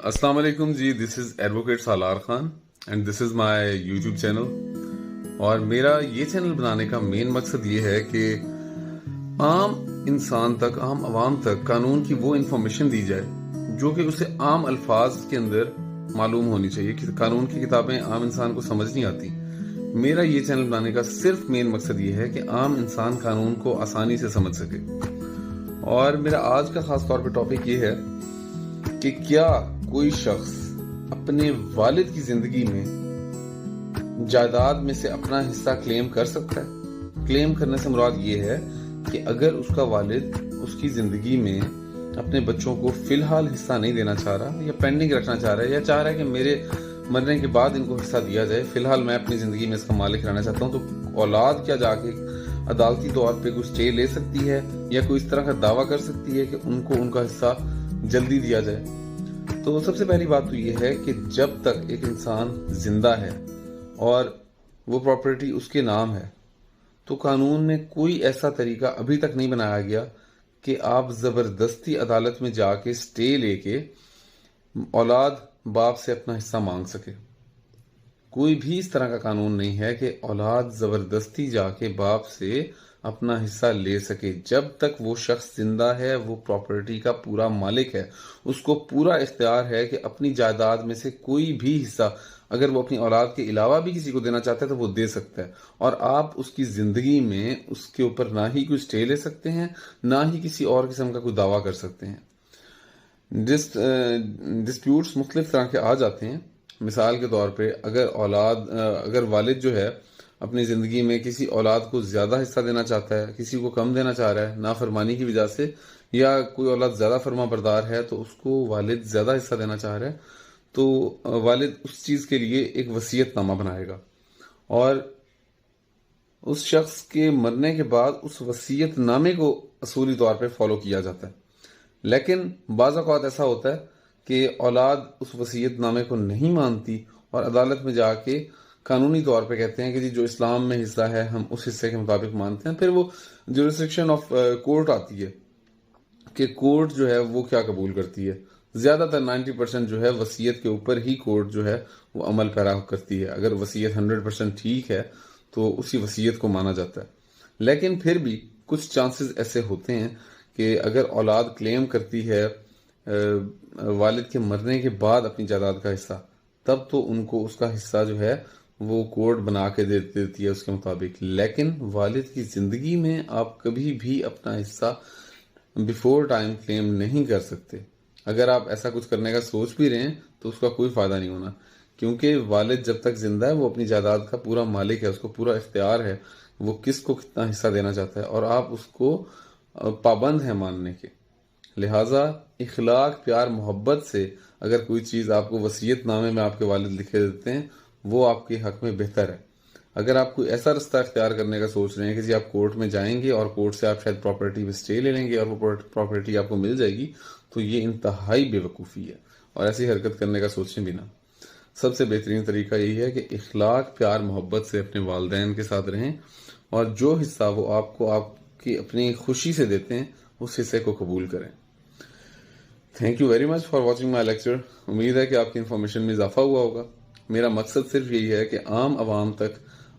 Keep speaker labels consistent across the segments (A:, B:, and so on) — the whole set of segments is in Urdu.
A: السلام علیکم جی، this is advocate Salar Khan and this is my YouTube channel. اور میرا یہ چینل بنانے کا مین مقصد یہ ہے کہ عام انسان تک، عام عوام تک قانون کی وہ انفارمیشن دی جائے جو کہ اسے عام الفاظ کے اندر معلوم ہونی چاہیے. کہ قانون کی کتابیں عام انسان کو سمجھ نہیں آتی. میرا یہ چینل بنانے کا صرف مین مقصد یہ ہے کہ عام انسان قانون کو آسانی سے سمجھ سکے. اور میرا آج کا خاص طور پہ ٹاپک یہ ہے کہ کیا کوئی شخص اپنے والد کی زندگی میں جائیداد میں سے اپنا حصہ کلیم کر سکتا ہے. کلیم کرنے سے مراد یہ ہے کہ اگر اس کا والد اس کی زندگی میں اپنے بچوں کو فی الحال حصہ نہیں دینا چاہ رہا یا پینڈنگ رکھنا چاہ رہا ہے یا چاہ رہا ہے کہ میرے مرنے کے بعد ان کو حصہ دیا جائے، فی الحال میں اپنی زندگی میں اس کا مالک رہنا چاہتا ہوں، تو اولاد کیا جا کے عدالتی طور پہ کوئی اسٹے لے سکتی ہے یا کوئی اس طرح کا دعویٰ کر سکتی ہے کہ ان کو ان کا حصہ جلدی دیا جائے. تو سب سے پہلی بات تو یہ ہے کہ جب تک ایک انسان زندہ ہے اور وہ پراپرٹی اس کے نام ہے تو قانون میں کوئی ایسا طریقہ ابھی تک نہیں بنایا گیا کہ آپ زبردستی عدالت میں جا کے اسٹے لے کے اولاد باپ سے اپنا حصہ مانگ سکے. کوئی بھی اس طرح کا قانون نہیں ہے کہ اولاد زبردستی جا کے باپ سے اپنا حصہ لے سکے. جب تک وہ شخص زندہ ہے وہ پراپرٹی کا پورا مالک ہے، اس کو پورا اختیار ہے کہ اپنی جائیداد میں سے کوئی بھی حصہ اگر وہ اپنی اولاد کے علاوہ بھی کسی کو دینا چاہتا ہے تو وہ دے سکتا ہے. اور آپ اس کی زندگی میں اس کے اوپر نہ ہی کوئی اسٹے لے سکتے ہیں، نہ ہی کسی اور قسم کا کوئی دعویٰ کر سکتے ہیں. ڈسپیوٹس مختلف طرح کے آ جاتے ہیں. مثال کے طور پہ اگر والد جو ہے اپنی زندگی میں کسی اولاد کو زیادہ حصہ دینا چاہتا ہے، کسی کو کم دینا چاہ رہا ہے نافرمانی کی وجہ سے، یا کوئی اولاد زیادہ فرما بردار ہے تو اس کو والد زیادہ حصہ دینا چاہ رہا ہے، تو والد اس چیز کے لیے ایک وصیت نامہ بنائے گا اور اس شخص کے مرنے کے بعد اس وصیت نامے کو اصولی طور پہ فالو کیا جاتا ہے. لیکن بعض اوقات ایسا ہوتا ہے کہ اولاد اس وصیت نامے کو نہیں مانتی اور عدالت میں جا کے قانونی طور پہ کہتے ہیں کہ جی جو اسلام میں حصہ ہے ہم اس حصے کے مطابق مانتے ہیں. پھر وہ جورسڈکشن آف کورٹ آتی ہے کہ کورٹ جو ہے وہ کیا قبول کرتی ہے. زیادہ تر 90% جو ہے وصیت کے اوپر ہی کورٹ جو ہے وہ عمل پیرا کرتی ہے. اگر وصیت 100% ٹھیک ہے تو اسی وصیت کو مانا جاتا ہے. لیکن پھر بھی کچھ چانسز ایسے ہوتے ہیں کہ اگر اولاد کلیم کرتی ہے والد کے مرنے کے بعد اپنی جائیداد کا حصہ، تب تو ان کو اس کا حصہ جو ہے وہ کورٹ بنا کے دے دیتی ہے اس کے مطابق. لیکن والد کی زندگی میں آپ کبھی بھی اپنا حصہ بیفور ٹائم کلیم نہیں کر سکتے. اگر آپ ایسا کچھ کرنے کا سوچ بھی رہے ہیں تو اس کا کوئی فائدہ نہیں ہونا، کیونکہ والد جب تک زندہ ہے وہ اپنی جائیداد کا پورا مالک ہے، اس کو پورا اختیار ہے وہ کس کو کتنا حصہ دینا چاہتا ہے، اور آپ اس کو پابند ہیں ماننے کے. لہٰذا اخلاق، پیار، محبت سے اگر کوئی چیز آپ کو وصیت نامے میں آپ کے والد لکھے دیتے ہیں وہ آپ کے حق میں بہتر ہے. اگر آپ کوئی ایسا رستہ اختیار کرنے کا سوچ رہے ہیں کہ جی آپ کورٹ میں جائیں گے اور کورٹ سے آپ شاید پراپرٹی پہ اسٹے لے لیں گے اور وہ پراپرٹی آپ کو مل جائے گی، تو یہ انتہائی بے وقوفی ہے اور ایسی حرکت کرنے کا سوچیں بھی نہ. سب سے بہترین طریقہ یہی ہے کہ اخلاق، پیار، محبت سے اپنے والدین کے ساتھ رہیں اور جو حصہ وہ آپ کو آپ کی اپنی خوشی سے دیتے ہیں اس حصے کو قبول کریں. Thank you very much for watching my lecture. امید ہے کہ آپ کی انفارمیشن میں اضافہ ہوا ہوگا. میرا مقصد صرف یہی ہے کہ عام عوام تک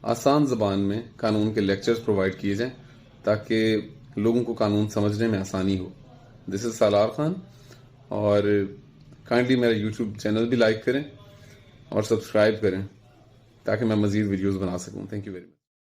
A: آسان زبان میں قانون کے لیکچرز پرووائڈ کیے جائیں تاکہ لوگوں کو قانون سمجھنے میں آسانی ہو. دس از سالار خان، اور کائنڈلی میرا یوٹیوب چینل بھی لائک کریں اور سبسکرائب کریں تاکہ میں مزید ویڈیوز بنا سکوں. Thank you very much.